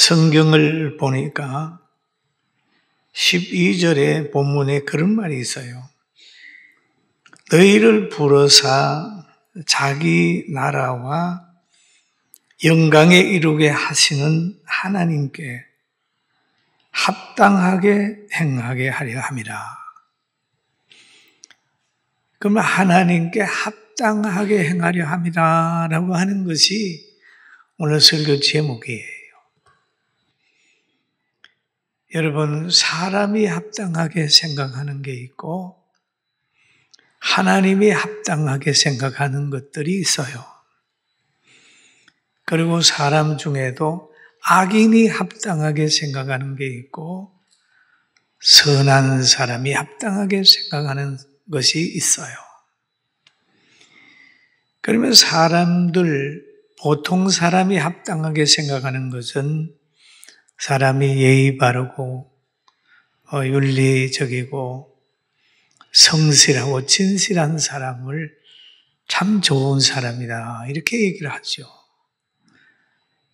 성경을 보니까 12절에 본문에 그런 말이 있어요. 너희를 부르사 자기 나라와 영광에 이루게 하시는 하나님께 합당하게 행하게 하려 함이라. 그러면 하나님께 합당하게 행하려 함이라 라고 하는 것이 오늘 설교 제목이에요. 여러분, 사람이 합당하게 생각하는 게 있고 하나님이 합당하게 생각하는 것들이 있어요. 그리고 사람 중에도 악인이 합당하게 생각하는 게 있고 선한 사람이 합당하게 생각하는 것이 있어요. 그러면 보통 사람이 합당하게 생각하는 것은 사람이 예의 바르고 윤리적이고 성실하고 진실한 사람을 참 좋은 사람이다 이렇게 얘기를 하죠.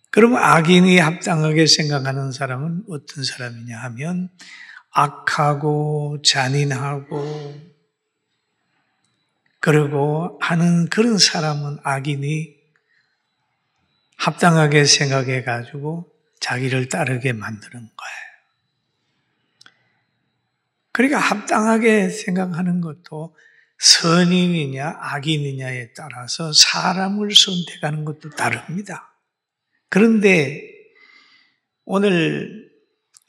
그러면 악인이 합당하게 생각하는 사람은 어떤 사람이냐 하면 악하고 잔인하고 그리고 하는 그런 사람은 악인이 합당하게 생각해 가지고 자기를 따르게 만드는 거예요. 그러니까 합당하게 생각하는 것도 선인이냐 악인이냐에 따라서 사람을 선택하는 것도 다릅니다. 그런데 오늘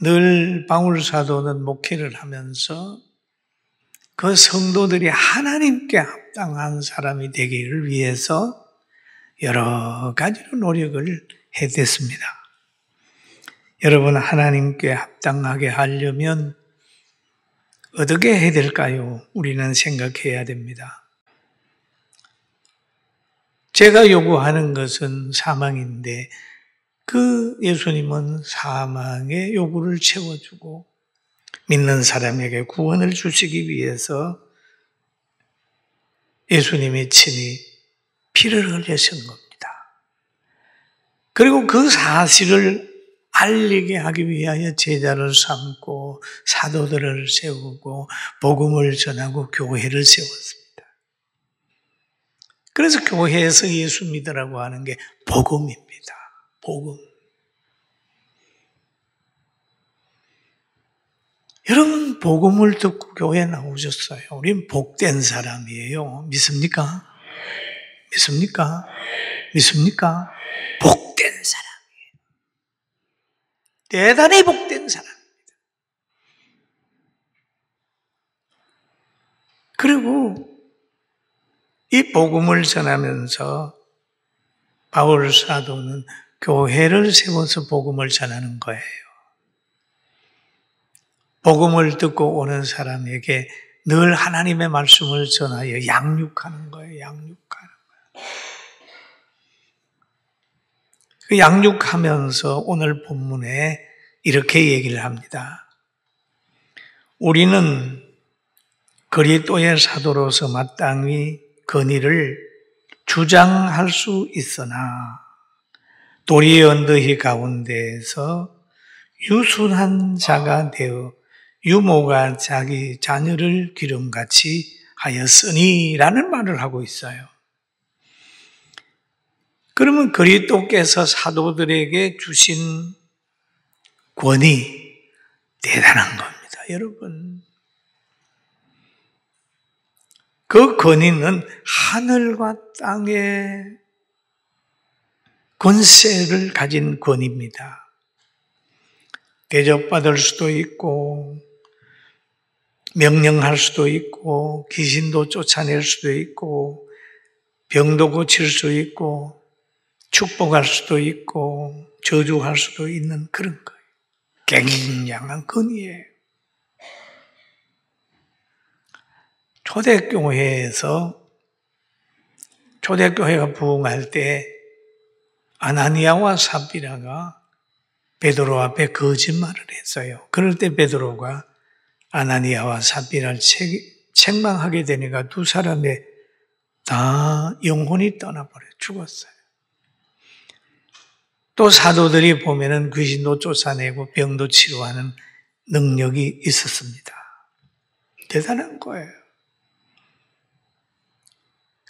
늘 바울사도는 목회를 하면서 그 성도들이 하나님께 합당한 사람이 되기를 위해서 여러 가지로 노력을 해댔습니다. 여러분, 하나님께 합당하게 하려면 어떻게 해야 될까요? 우리는 생각해야 됩니다. 제가 요구하는 것은 사망인데 그 예수님은 사망의 요구를 채워주고 믿는 사람에게 구원을 주시기 위해서 예수님이 친히 피를 흘리신 겁니다. 그리고 그 사실을 알리게 하기 위하여 제자를 삼고 사도들을 세우고 복음을 전하고 교회를 세웠습니다. 그래서 교회에서 예수 믿으라고 하는 게 복음입니다. 복음. 여러분, 복음을 듣고 교회에 나오셨어요. 우린 복된 사람이에요. 믿습니까? 믿습니까? 믿습니까? 복된 사람이에요. 대단히 복된 사람입니다. 그리고 이 복음을 전하면서 바울 사도는 교회를 세워서 복음을 전하는 거예요. 복음을 듣고 오는 사람에게 늘 하나님의 말씀을 전하여 양육하는 거예요. 양육하는 거예요. 그 양육하면서 오늘 본문에 이렇게 얘기를 합니다. 우리는 그리스도의 사도로서 마땅히 건의를 주장할 수 있으나 도리의 언덕이 가운데에서 유순한 자가 되어 유모가 자기 자녀를 기름같이 하였으니라는 말을 하고 있어요. 그러면 그리스도께서 사도들에게 주신 권위 대단한 겁니다, 여러분. 그 권위는 하늘과 땅의 권세를 가진 권위입니다. 대접받을 수도 있고 명령할 수도 있고 귀신도 쫓아낼 수도 있고 병도 고칠 수 있고 축복할 수도 있고 저주할 수도 있는 그런 거예요. 굉장한 권위예요. 초대교회가 부흥할 때 아나니아와 삽비라가 베드로 앞에 거짓말을 했어요. 그럴 때 베드로가 아나니아와 삽비라를 책망하게 되니까 두 사람의 다 영혼이 떠나버려 죽었어요. 또 사도들이 보면은 귀신도 쫓아내고 병도 치료하는 능력이 있었습니다. 대단한 거예요.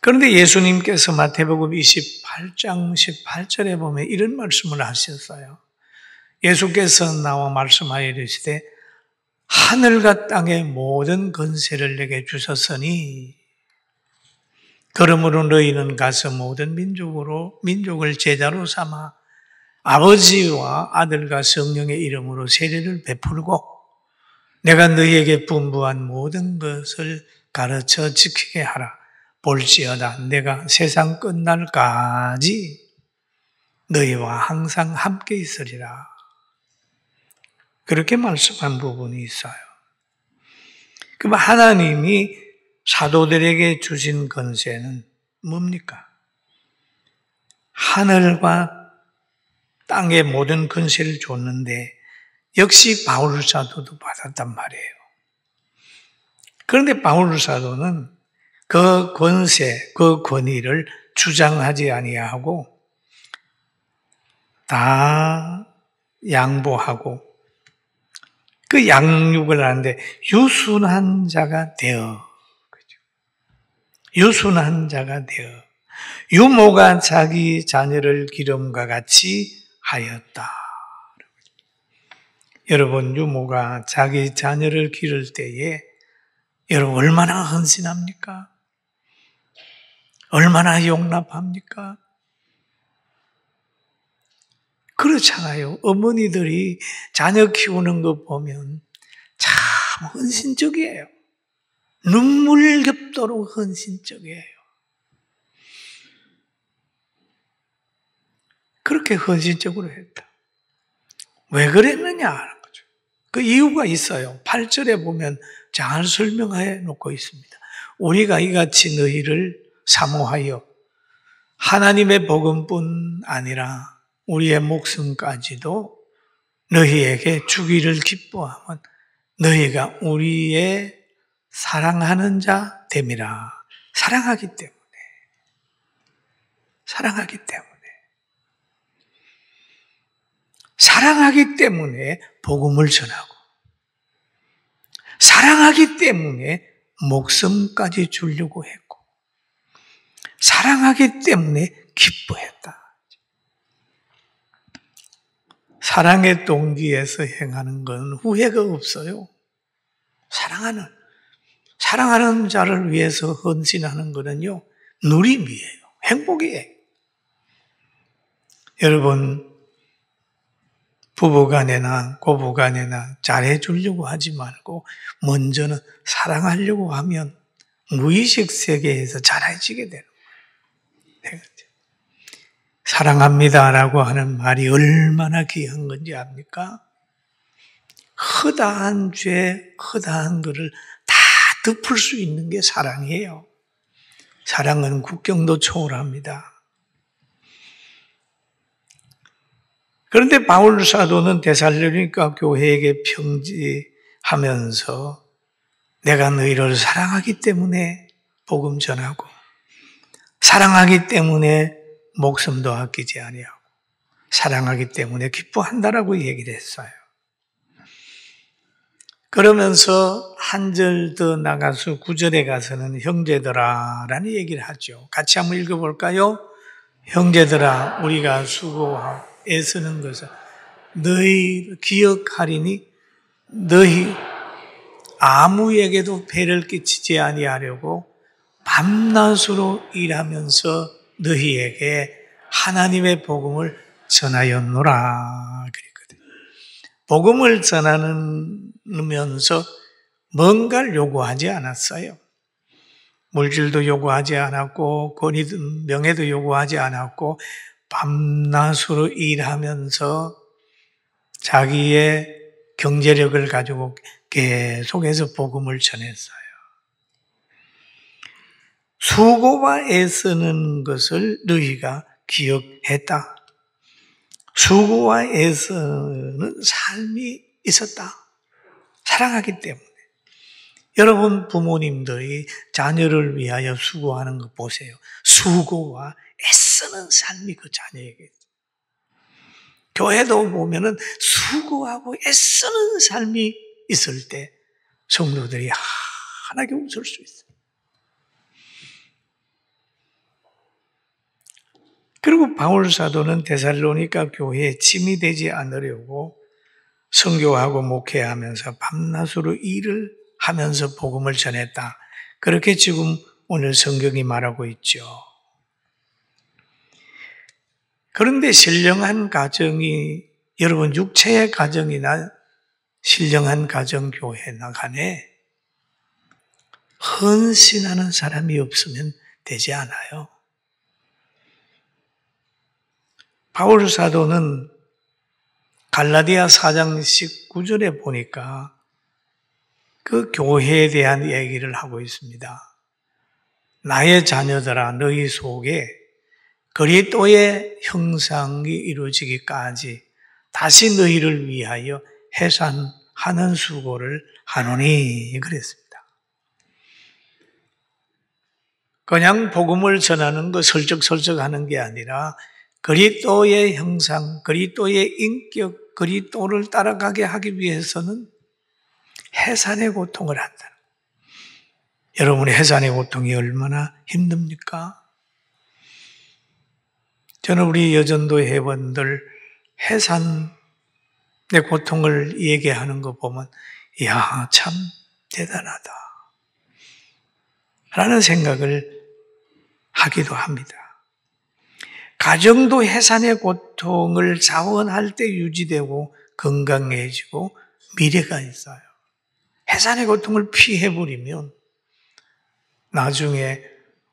그런데 예수님께서 마태복음 28장 18절에 보면 이런 말씀을 하셨어요. 예수께서 나와 말씀하여 이르시되 하늘과 땅의 모든 권세를 내게 주셨으니 그러므로 너희는 가서 모든 민족을 제자로 삼아 아버지와 아들과 성령의 이름으로 세례를 베풀고 내가 너희에게 분부한 모든 것을 가르쳐 지키게 하라. 볼지어다 내가 세상 끝날까지 너희와 항상 함께 있으리라. 그렇게 말씀한 부분이 있어요. 그럼 하나님이 사도들에게 주신 권세는 뭡니까? 하늘과 땅의 모든 권세를 줬는데 역시 바울 사도도 받았단 말이에요. 그런데 바울 사도는 그 권세, 그 권위를 주장하지 아니하고 다 양보하고 그 양육을 하는데 유순한 자가 되어, 유순한 자가 되어 유모가 자기 자녀를 기름과 같이 하였다. 여러분, 유모가 자기 자녀를 기를 때에 여러분 얼마나 헌신합니까? 얼마나 용납합니까? 그렇잖아요. 어머니들이 자녀 키우는 거 보면 참 헌신적이에요. 눈물겹도록 헌신적이에요. 그렇게 헌신적으로 했다. 왜 그랬느냐 하는 거죠. 그 이유가 있어요. 8절에 보면 잘 설명해 놓고 있습니다. 우리가 이같이 너희를 사모하여 하나님의 복음뿐 아니라 우리의 목숨까지도 너희에게 주기를 기뻐하면 너희가 우리의 사랑하는 자 됨이라. 사랑하기 때문에. 사랑하기 때문에. 사랑하기 때문에 복음을 전하고 사랑하기 때문에 목숨까지 주려고 했고 사랑하기 때문에 기뻐했다. 사랑의 동기에서 행하는 건 후회가 없어요. 사랑하는 자를 위해서 헌신하는 것은요, 누림이에요. 행복이에요. 여러분, 부부간에나 고부간에나 잘해주려고 하지 말고 먼저는 사랑하려고 하면 무의식 세계에서 잘해지게 되는 거예요. 사랑합니다라고 하는 말이 얼마나 귀한 건지 압니까? 허다한 죄, 허다한 것을 다 덮을 수 있는 게 사랑이에요. 사랑은 국경도 초월합니다. 그런데 바울 사도는 데살로니가 교회에게 편지하면서 내가 너희를 사랑하기 때문에 복음 전하고 사랑하기 때문에 목숨도 아끼지 아니하고 사랑하기 때문에 기뻐한다라고 얘기를 했어요. 그러면서 한 절 더 나가서 9절에 가서는 형제들아 라는 얘기를 하죠. 같이 한번 읽어볼까요? 형제들아 우리가 수고하고 애쓰는 것을 너희 기억하리니 너희 아무에게도 배를 끼치지 아니하려고 밤낮으로 일하면서 너희에게 하나님의 복음을 전하였노라 그랬거든요. 복음을 전하면서 뭔가를 요구하지 않았어요. 물질도 요구하지 않았고 권위도 명예도 요구하지 않았고 밤낮으로 일하면서 자기의 경제력을 가지고 계속해서 복음을 전했어요. 수고와 애쓰는 것을 너희가 기억했다. 수고와 애쓰는 삶이 있었다. 사랑하기 때문에. 여러분 부모님들이 자녀를 위하여 수고하는 거 보세요. 수고와 애쓰는 삶이 그 자녀에게. 교회도 보면은 수고하고 애쓰는 삶이 있을 때 성도들이 환하게 웃을 수 있어요. 그리고 바울 사도는 데살로니가 교회에 짐이 되지 않으려고 선교하고 목회하면서 밤낮으로 일을 하면서 복음을 전했다. 그렇게 지금 오늘 성경이 말하고 있죠. 그런데 신령한 가정이, 여러분 육체의 가정이나 신령한 가정 교회나 간에 헌신하는 사람이 없으면 되지 않아요. 바울 사도는 갈라디아 4장 19절에 보니까 그 교회에 대한 얘기를 하고 있습니다. 나의 자녀들아 너희 속에 그리스도의 형상이 이루어지기까지 다시 너희를 위하여 해산하는 수고를 하노니 그랬습니다. 그냥 복음을 전하는 거 설적설적 하는 게 아니라 그리스도의 형상, 그리스도의 인격, 그리스도를 따라가게 하기 위해서는 해산의 고통을 한다. 여러분의 해산의 고통이 얼마나 힘듭니까? 저는 우리 여전도 회원들 해산의 고통을 얘기하는 거 보면 이야 참 대단하다 라는 생각을 하기도 합니다. 가정도 해산의 고통을 자원할 때 유지되고 건강해지고 미래가 있어요. 해산의 고통을 피해버리면 나중에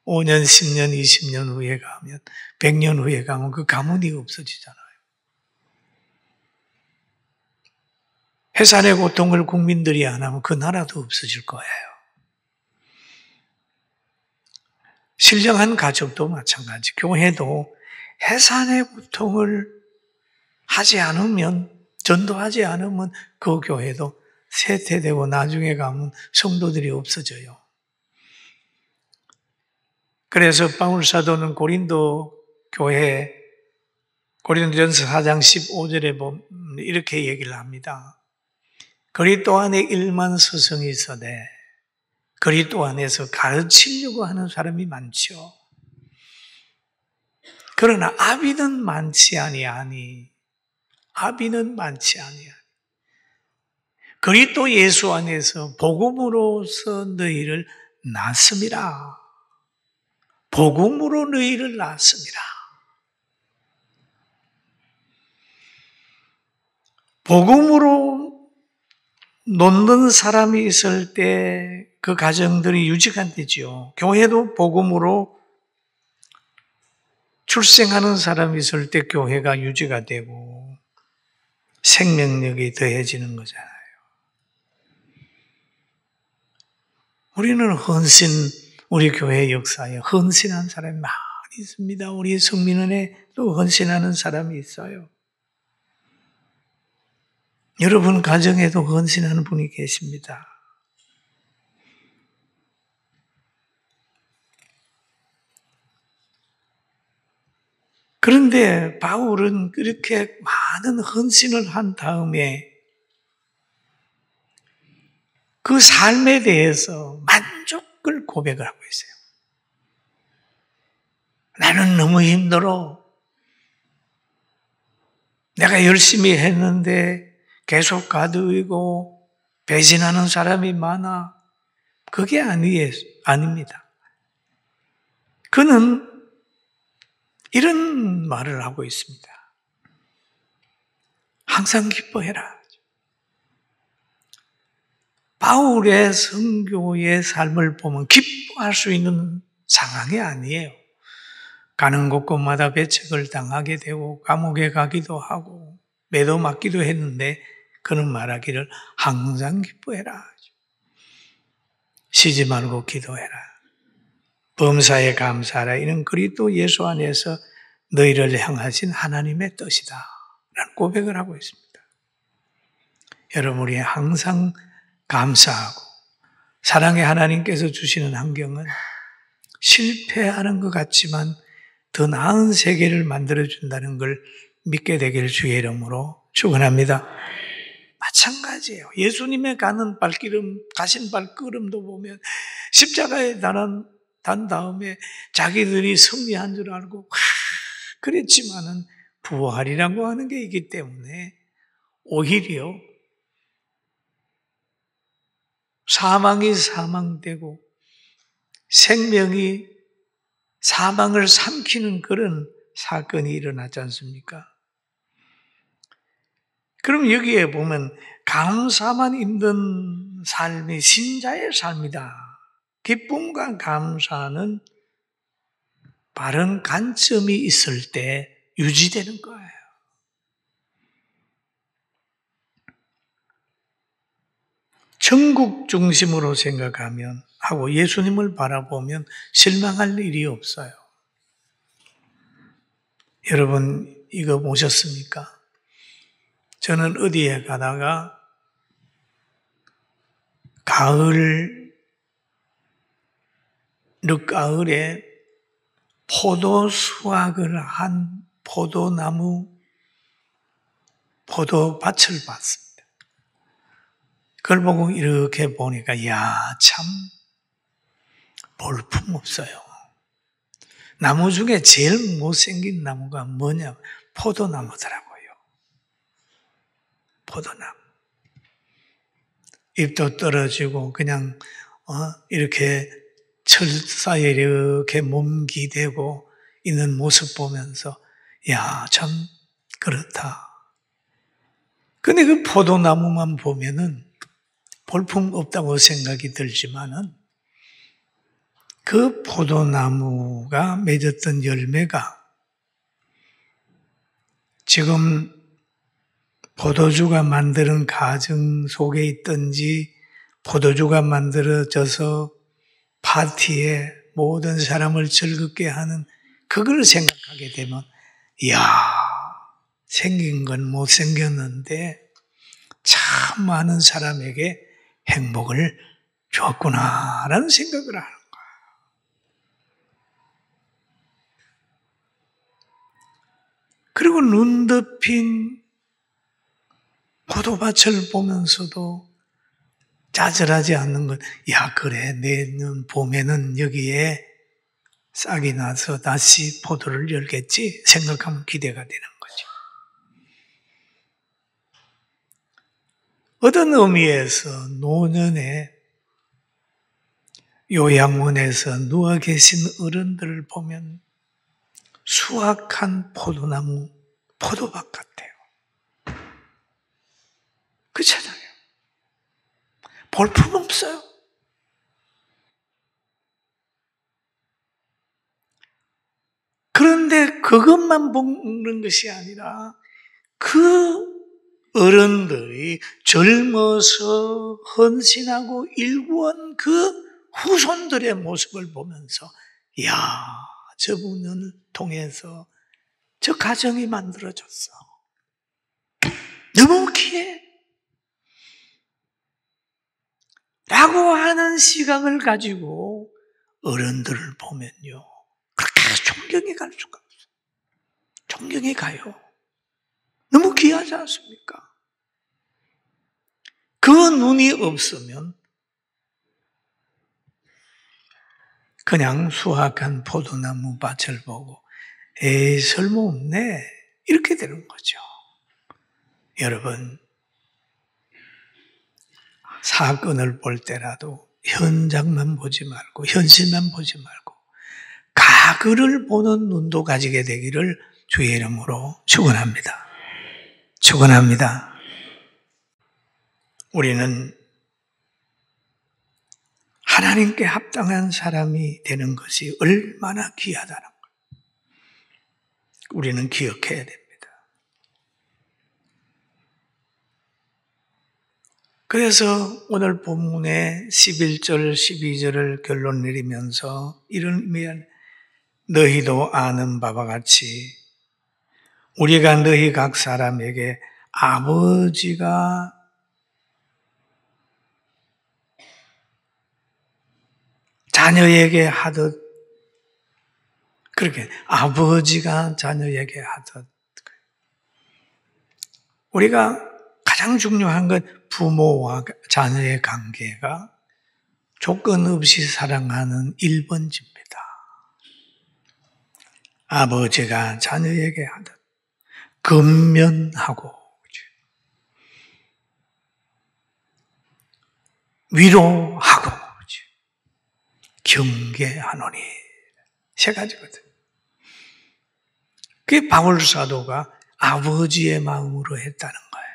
5년, 10년, 20년 후에 가면 100년 후에 가면 그 가문이 없어지잖아요. 해산의 고통을 국민들이 안 하면 그 나라도 없어질 거예요. 신령한 가족도 마찬가지, 교회도 해산의 고통을 하지 않으면, 전도하지 않으면 그 교회도 쇠퇴되고 나중에 가면 성도들이 없어져요. 그래서 바울 사도는 고린도 교회, 고린도전서 4장 15절에 보면 이렇게 얘기를 합니다. 그리스도 안에 1만 스승이 있어되 그리스도 안에서 가르치려고 하는 사람이 많죠. 그러나 아비는 많지 아니하니, 아비는 많지 아니하니 그리스도 예수 안에서 복음으로서 너희를 낳았음이라. 복음으로 너희를 낳았음이라. 복음으로 놓는 사람이 있을 때 그 가정들이 유지가 되죠. 교회도 복음으로 출생하는 사람이 있을 때 교회가 유지가 되고 생명력이 더해지는 거잖아요. 우리는 헌신, 우리 교회 역사에 헌신한 사람이 많이 있습니다. 우리 성민은혜도 헌신하는 사람이 있어요. 여러분 가정에도 헌신하는 분이 계십니다. 그런데 바울은 그렇게 많은 헌신을 한 다음에 그 삶에 대해서 만족을 고백을 하고 있어요. 나는 너무 힘들어. 내가 열심히 했는데 계속 가두이고 배신하는 사람이 많아. 그게 아닙니다. 그는 이런 말을 하고 있습니다. 항상 기뻐해라. 바울의 선교의 삶을 보면 기뻐할 수 있는 상황이 아니에요. 가는 곳곳마다 배척을 당하게 되고 감옥에 가기도 하고 매도 맞기도 했는데 그는 말하기를 항상 기뻐해라. 쉬지 말고 기도해라. 범사에 감사하라. 이는 그리스도 예수 안에서 너희를 향하신 하나님의 뜻이다 라는 고백을 하고 있습니다. 여러분 우리 항상 감사하고 사랑의 하나님께서 주시는 환경은 실패하는 것 같지만 더 나은 세계를 만들어준다는 걸 믿게 되길 주의 이름으로 축원합니다. 마찬가지예요. 예수님의 가신 발걸음도 보면 십자가에 단 다음에 자기들이 승리한 줄 알고 그랬지만은 부활이라고 하는 게 있기 때문에 오히려 사망이 사망되고 생명이 사망을 삼키는 그런 사건이 일어나지 않습니까? 그럼 여기에 보면 감사만 있는 삶이 신자의 삶이다. 기쁨과 감사는 바른 관점이 있을 때 유지되는 거예요. 천국 중심으로 생각하면 하고 예수님을 바라보면 실망할 일이 없어요. 여러분 이거 보셨습니까? 저는 어디에 가다가 늦가을에 포도 수확을 한 포도밭을 봤습니다. 그걸 보고 이렇게 보니까 참 볼품 없어요. 나무 중에 제일 못생긴 나무가 뭐냐? 포도나무더라고요. 포도나무. 잎도 떨어지고 그냥 이렇게 철사에 이렇게 몸기대고 있는 모습 보면서 참 그렇다. 근데 그 포도나무만 보면은 볼품 없다고 생각이 들지만은 그 포도나무가 맺었던 열매가 지금 포도주가 만드는 과정 속에 있든지 포도주가 만들어져서 파티에 모든 사람을 즐겁게 하는 그걸 생각하게 되면 생긴 건 못생겼는데 참 많은 사람에게 행복을 줬구나라는 생각을 하는 거예요. 그리고 눈 덮인 포도밭을 보면서도 좌절하지 않는 것. 그래, 내년 봄에는 여기에 싹이 나서 다시 포도를 열겠지 생각하면 기대가 되는 거죠. 어떤 의미에서 노년에 요양원에서 누워 계신 어른들을 보면 수확한 포도나무, 포도밭 같아요. 그렇잖아요. 볼품 없어요. 그런데 그것만 보는 것이 아니라 그 어른들이 젊어서 헌신하고 일구한 그 후손들의 모습을 보면서 저분을 통해서 저 가정이 만들어졌어. 너무 귀해. 라고 하는 시각을 가지고 어른들을 보면요. 그렇게 존경이 갈 수가 없어요. 존경이 가요. 너무 귀하지 않습니까? 그 눈이 없으면 그냥 수확한 포도나무 밭을 보고 쓸모없네 이렇게 되는 거죠. 여러분 사건을 볼 때라도 현장만 보지 말고 현실만 보지 말고 가글을 보는 눈도 가지게 되기를 주의 이름으로 축원합니다. 축원합니다. 우리는 하나님께 합당한 사람이 되는 것이 얼마나 귀하다는 것. 우리는 기억해야 됩니다. 그래서 오늘 본문의 11절, 12절을 결론 내리면서 이런 너희도 아는 바와 같이 우리가 너희 각 사람에게 아버지가 자녀에게 하듯 그렇게 아버지가 자녀에게 하듯 우리가 가장 중요한 건 부모와 자녀의 관계가 조건 없이 사랑하는 1번지입니다. 아버지가 자녀에게 하듯 근면하고 위로하고 경계하노니 세 가지거든. 그게 바울 사도가 아버지의 마음으로 했다는 거예요.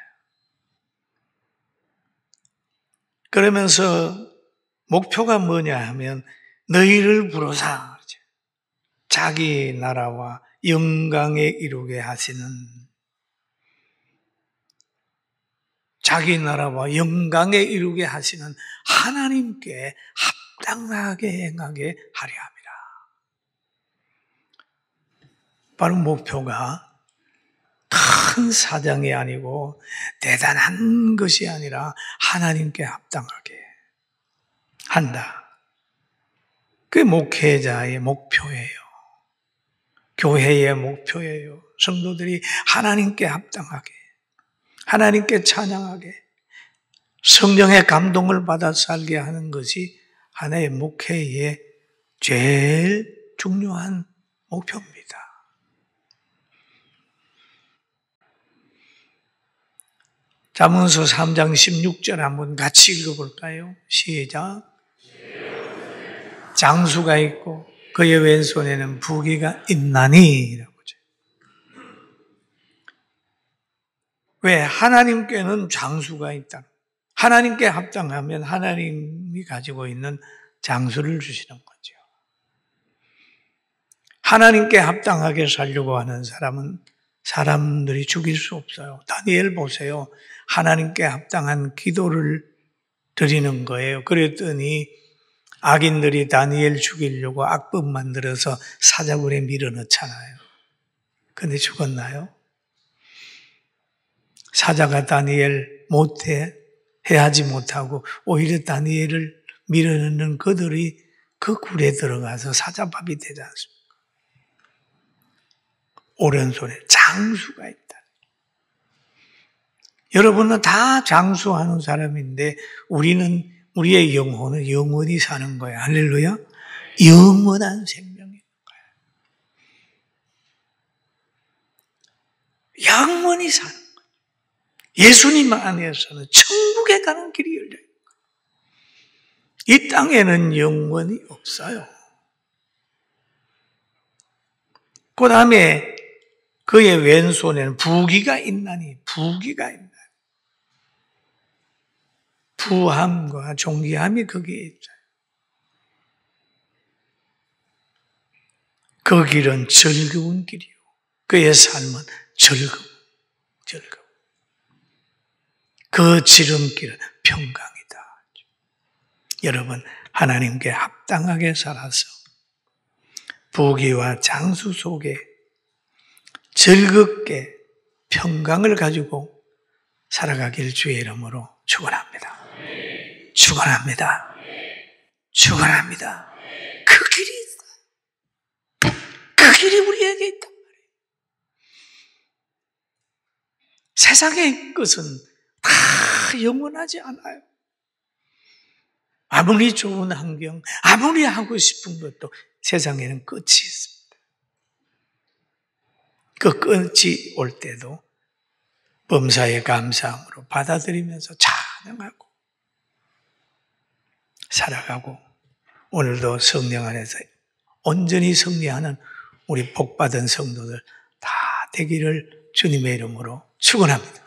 그러면서 목표가 뭐냐 하면 너희를 부르사 자기 나라와 영광에 이루게 하시는, 자기 나라와 영광에 이루게 하시는 하나님께 합당하게 행하게 하려 합니다. 바로 목표가 큰 사장이 아니고 대단한 것이 아니라 하나님께 합당하게 한다. 그게 목회자의 목표예요. 교회의 목표예요. 성도들이 하나님께 합당하게, 하나님께 찬양하게, 성령의 감동을 받아 살게 하는 것이 하나의 목회의 제일 중요한 목표입니다. 잠언서 3장 16절 한번 같이 읽어볼까요? 시작. 장수가 있고 그의 왼손에는 부귀가 있나니. 왜? 하나님께는 장수가 있다. 하나님께 합당하면 하나님이 가지고 있는 장수를 주시는 거죠. 하나님께 합당하게 살려고 하는 사람은 사람들이 죽일 수 없어요. 다니엘 보세요. 하나님께 합당한 기도를 드리는 거예요. 그랬더니 악인들이 다니엘 죽이려고 악법 만들어서 사자굴에 밀어넣잖아요. 근데 죽었나요? 사자가 다니엘 해하지 못하고 오히려 다니엘을 밀어넣는 그들이 그 굴에 들어가서 사자밥이 되지 않습니까? 오른손에 장수가 있다. 여러분은 다 장수하는 사람인데 우리의 영혼은 영원히 사는 거예요. 할렐루야. 영원한 생명인 거예요. 영원히 사는 거예요. 예수님 안에서는 천국에 가는 길이 열려요. 이 땅에는 영원히 없어요. 그 다음에 그의 왼손에는 부귀가 있나니, 부귀가 있나니. 부함과 존귀함이 거기에 있어요. 그 길은 즐거운 길이요. 그의 삶은 즐거움. 그 지름길은 평강이다. 여러분, 하나님께 합당하게 살아서 부귀와 장수 속에 즐겁게 평강을 가지고 살아가길 주의 이름으로 축원합니다. 축원합니다. 축원합니다. 그 길이 있어요. 그 길이 우리에게 있단 말이에요. 세상의 것은 다 영원하지 않아요. 아무리 좋은 환경, 아무리 하고 싶은 것도 세상에는 끝이 있습니다. 그 끝이 올 때도 범사에 감사함으로 받아들이면서 찬양하고 살아가고, 오늘도 성령 안에서 온전히 승리하는 우리 복받은 성도들 다 되기를 주님의 이름으로 축원합니다.